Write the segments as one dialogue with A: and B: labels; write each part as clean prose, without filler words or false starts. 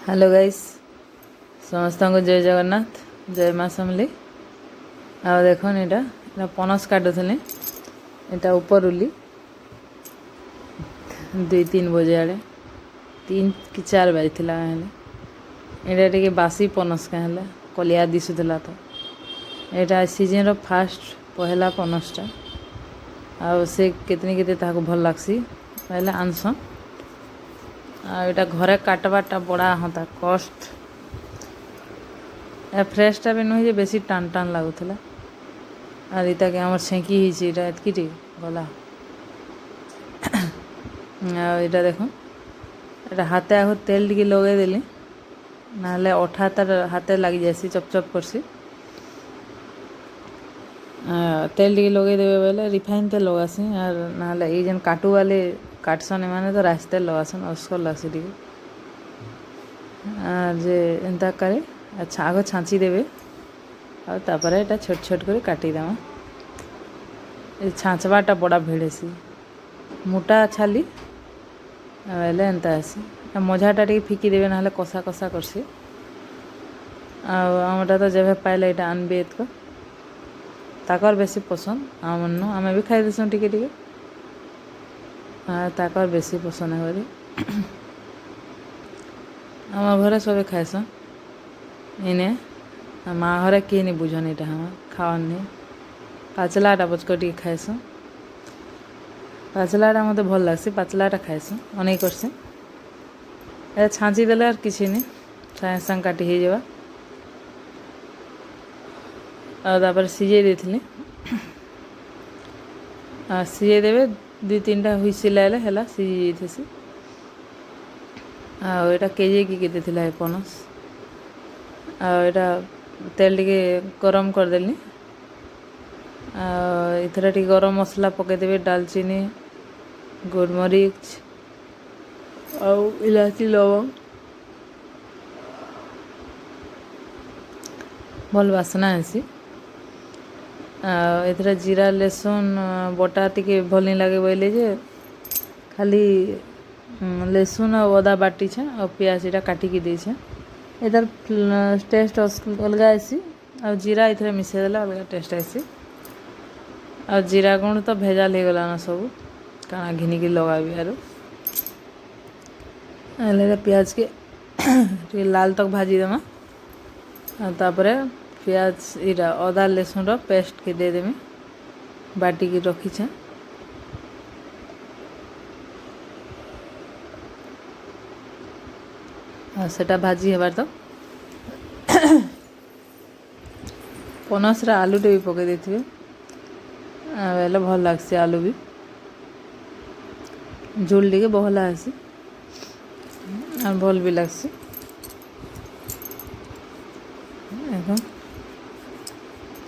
A: Hello guys समस्त को जय जगन्नाथ जय माँ समली आ देख एटा पनस काटुले एटा ऊपर उली 2-3 बजे आड़े 3 कि 4 बजे एटा टे बासी पनस क्या कलिया दिशुला तो यहाँ सीजन फास्ट पहला पनसटा आ से केतनी केते भल लगसी पहले आनसन आटा घरे काटबाटा बड़ा हाँ कष्ट फ्रेशटा भी नुहे बेसी टान टान लगुला आर इटा के आम छेकी एतकी गला आटा देख एटा हाथे आग तेल टी लगे देली ना अठा तार हाथे लग जासी चपचप करसी तेल टी लगे देवे बेले रिफाइन तेल लगासी आर ना ये जेन काटू वाले काटसन एमाने तो राइस तेल लगासन अस्कर लगसी टी आर जे एंता करे अच्छा आग छाँची देवे आपर ये छोट छोट कर काटिदेमा छाँचबाटा बड़ा भिड़ेसी मोटा छाली बेले एंता आसी मझाटा टी फिकी देवे ना कषा कषा करसी आमटा तो जब पाइले यहाँ आनबे एतक ताकर बेसी पसंद आमन आमे भी खाई देसुँ टिके टिके ताकर बेसी पसंद है करी आम घरे सबे खाएसन इने माँ घरे किए नहीं बुझन यहाँ हम खावन नहीं पाचलाटा बचक टी खाएसुँ पाचलाटा मत भल लगसी पाचलाटा खाएसुँ अनेक करसी ए छाँची देले और किसी नहीं सागे सागे काटी हो जावा और सीझे देथिली सीझे देवे 2-3टा हुइसिल आइले हैला सीझी जाइथेसी आटा केजे कि केते थिला पनस आटा तेल टिके गरम करदेली इथर टी गरम मसला पकईदेवे दालचीनी गोलमरीच आउ इलायची लवंग भल बासना आसी एथरा जीरा लहसुन बटा टी भल नहीं लगे बोले जे खाली लहसुन और अदा बाटी छे और प्याज इटा काटिकी देछे इधर टेस्ट अलग आसी और जीरा इथर मिसई देला अलग टेस्ट आसी और जीरा गुण तो भेजाल हो गला ना सब काना घिनिकी लगाबी आर प्याज के लाल तक भाजी देमा तापर प्याज इरा अदा लहसुन पेस्ट के दे देमी बाटी की रखीछे सेटा भाजी हेबार तो पनस आलूटे भी पकई देथिबे बेले भल लागसी आलू भी झोल टिके बहला आसी और भल भी लागसी देखो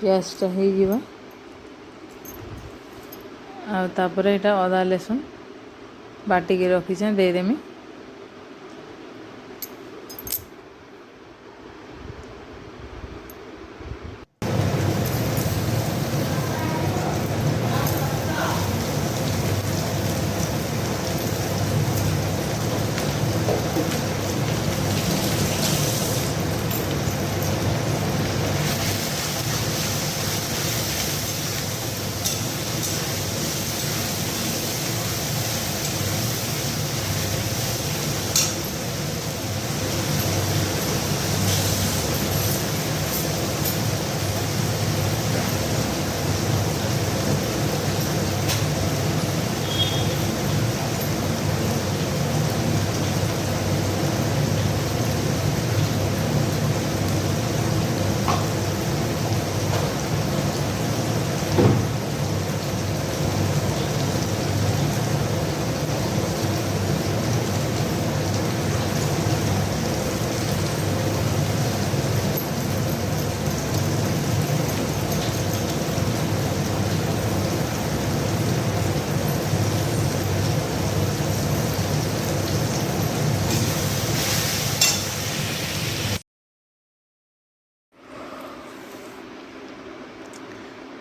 A: प्याजटा हो जावा तापर यहाँ अदा लहसुन बाटिके रखीछे देदेमी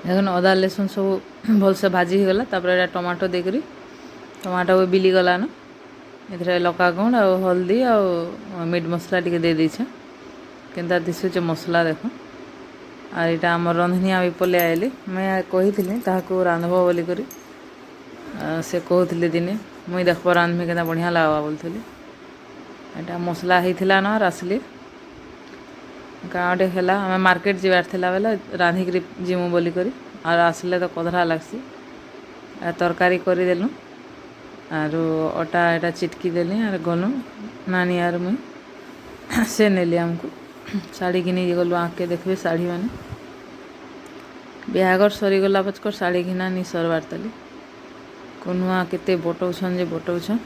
A: देखो अदा लहसुन सब भल से भाजी हो गला तापर टमाटो देकरी टमाटो बिली गला न एथरे लका गुंड और हल्दी और मीट मसला टिके दे दीछे केनता दिशुचे मसला देखो आर इटा आमर रंधनिया भी पले आइली मैं कही ताको रांधब बोली करी से कहते दिने मुई देखब रांधमी केना बढ़िया लागवा बोलथली एटा मसला होता न आसली गाँवटे है आम मार्केट जीवार थिला बेले रांधिक जीमु बोली करी और आसले तो कधरा लगसी तरकारी करदेलु आरु अटा एटा चिटकी देली आर गलु नानी आर मुई से नेली आमको शाढ़ी घिनी गलु आँके देखबे शाढ़ी मैंने बिहागर सरीगला पचकर शाढ़ी घिना नी सरबार तली कुनुआ केते बटौछन जे बटौछन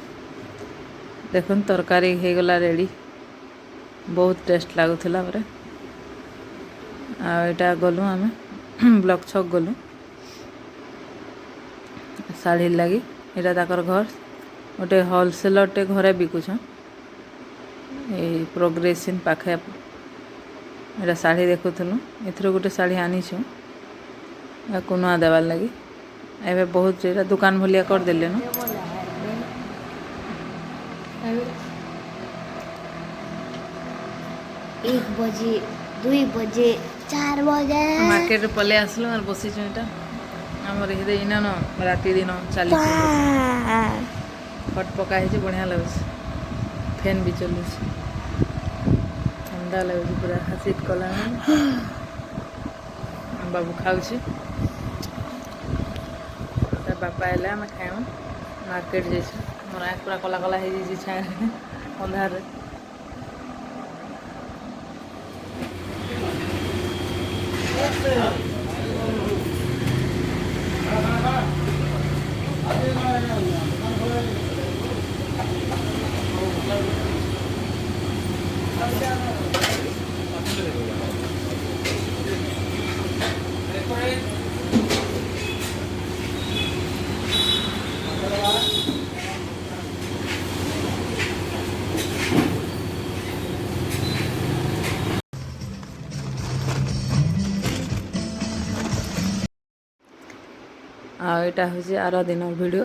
A: देखुन तरकारी हो गला रेडी बहुत टेस्ट लगुला परे आटा गलु आम ब्लॉक छक गलु शाढ़ी लगी यहाँ ताकर घर गोटे होलसेलर टे घरे बिकुछन ये प्रोग्रेसिन पाखे यहाँ शाढ़ी देखुलु एथर गोटे शाढ़ी आनीछु या कुनुआ देवार लगी एवं बहुत यहाँ दुकान भलिया करदेले न
B: 1 बजे 2 बजे 4 बजे
A: मार्केट पले आसलु और बसी इटा आमर ये इना न राति दिन चली फट पका बढ़िया लगे फैन भी चलु ठंडा लगे पूरा शीत कला बाबू खाऊँ बापा आए आम खाइम मार्केट जाइए मोर आँख पूरा कला कला हो छाए अंधार आटा हूँ आर दिन वीडियो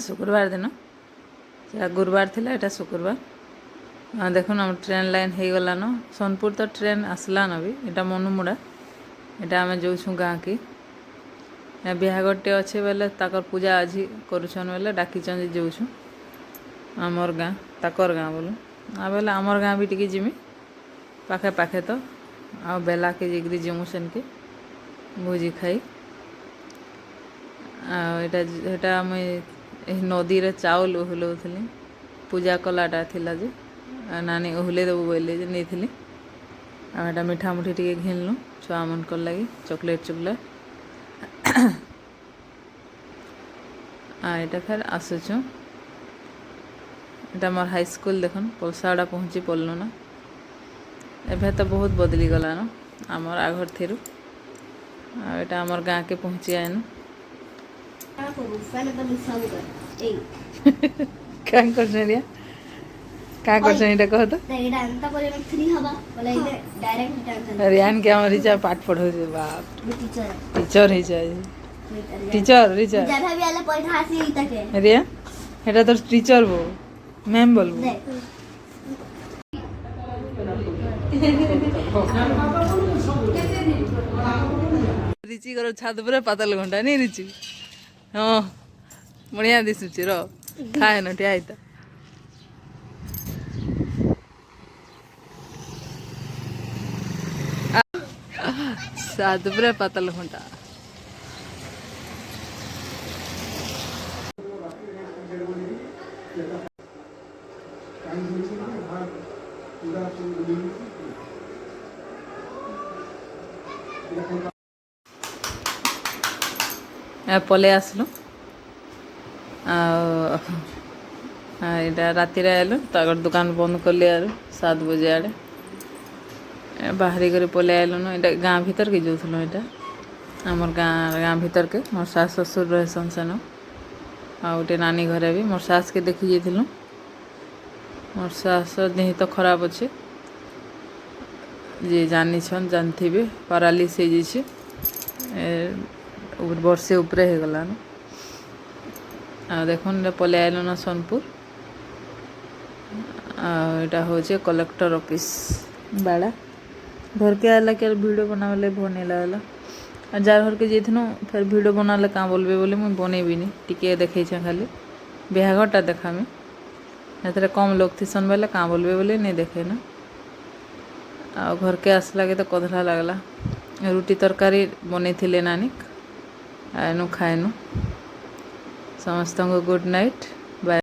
A: शुक्रवार दिन गुरुवार थिला एटा शुक्रवार देखुन आम ट्रेन लाइन हो गला न सोनपुर तो ट्रेन आसला न भी एटा मनुमुड़ा एटा आम जाऊँ गाँ की बिहागटे अच्छे बेले ताकर पूजा आज करुछन बेले डाकिचन जे जाऊँ आमर गाँ ताकर गाँ बोलू आ बेले आमर गाँ भी टिके जिमी पाखे पाखे तो आ बेला के जिग्री जिमु सेन के भोजी खाई आटा मुई नदी रे चाउल ओहलौली पूजा कलाटा थिला जे नानी ओहले देबू बोले जे नहीं थी आटा मीठा मुठी टे घिनलु छुआ मन कर लगी चॉकलेट आटा फिर आसुचु एटा मोर हाई स्कूल देखन पलसाड़ा पहुँची पड़लु ना एभे तो बहुत बदली गला न आमर आघर थिरु आटा आमर गाँ के पहुँची आएनु क्या करछन रिया क्या करछन इटा कह तो
B: एटा अंता पर फ्री हबा बोले डायरेक्ट टेंशन
A: रियान के हमर रिचा पाठ पढ़ो जे बाप
B: टीचर
A: टीचर ही जाय टीचर रिचा
B: जब भी आले पढ़ा आसी तके
A: रिया एटा तो टीचर वो मैम बोलबो रिची करो छात पर पातल घंटा नहीं रिची हाँ बढ़िया दिशुची रो खाए न ठिया आइता छात पर पातल घंटा पले आसलु यहाँ राति आलु तो दुकान बंद कली आर 7 बजे आड़े बाहरी कर पले आलु न ये गाँ भीतर के जो यहाँ आमर गाँ भीतर के मोर सास ससुर रहसन सेन आउटे नानी घरे भी मोर सास के देखी जाइलु मोर सास देह तो खराब अच्छे जे जानी जानथिबे पारालिस हो जाइए वर्षे उपरे हो गला न देखुन पले आइल न सोनपुर यहाँ हूँ कलेक्टर ऑफिस बाड़ा घर के आला के वीडियो बनावे भल नहीं लगला जार घर के जाइनु फिर वीडियो बनाले क्या बोलबे बोले मुझे बनैबिनी टिके देखे खाली बिहाघरटा देखामी एतरे कम लोग थी सन बेले क्या बोलबे बोले नहीं देखे ना आ घर के आसला के तो कधरा लगला रुटी तरकारी बनै थिले नानी आनु खाएनु समस्त को गुड नाइट।